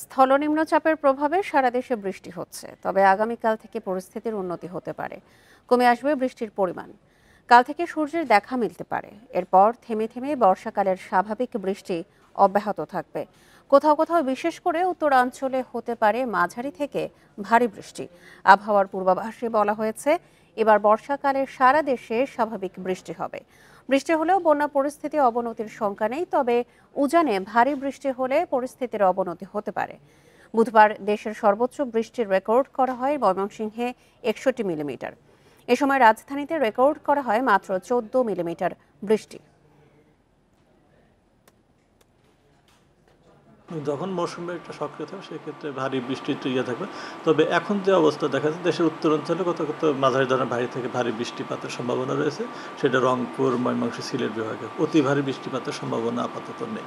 স্থলনিম্নচাপের প্রভাবে সারা দেশে বৃষ্টি হচ্ছে, তবে আগামীকাল থেকে পরিস্থিতির উন্নতি হতে পারে। কমে আসবে বৃষ্টির পরিমাণ। কাল থেকে সূর্যের দেখা মিলতে পারে। এরপর থেমে থেমে বর্ষাকালের স্বাভাবিক বৃষ্টি অব্যাহত থাকবে। কোথাও কোথাও বিশেষ করে উত্তরাঞ্চলে হতে পারে মাঝারি থেকে ভারী বৃষ্টি। আবহাওয়ার পূর্বাভাসে বলা হয়েছে, এবার বর্ষাকালে সারা দেশে স্বাভাবিক বৃষ্টি হবে। বৃষ্টি হলেও বন্যা পরিস্থিতি অবনতির শঙ্কা নেই, তবে উজানে ভারী বৃষ্টি হলে পরিস্থিতির অবনতি হতে পারে। বুধবার দেশের সর্বোচ্চ বৃষ্টির রেকর্ড করা হয় ময়মনসিংহে 61 মিলিমিটার। এ সময় রাজধানীতে রেকর্ড করা হয় মাত্র 14 মিলিমিটার বৃষ্টি। যখন মৌসুমে একটা সক্রিয় থাকবে সেক্ষেত্রে ভারী বৃষ্টির ইয়ে থাকবে। তবে এখন যে অবস্থা দেখা যাচ্ছে দেশের উত্তরাঞ্চলে কোথাও কোথাও মাঝারি ধরনের ভারী থেকে ভারী বৃষ্টিপাতের সম্ভাবনা রয়েছে। সেটা রংপুর, ময়মনসিংহ, সিলেট বিভাগে। অতি ভারী বৃষ্টিপাতের সম্ভাবনা আপাতত নেই।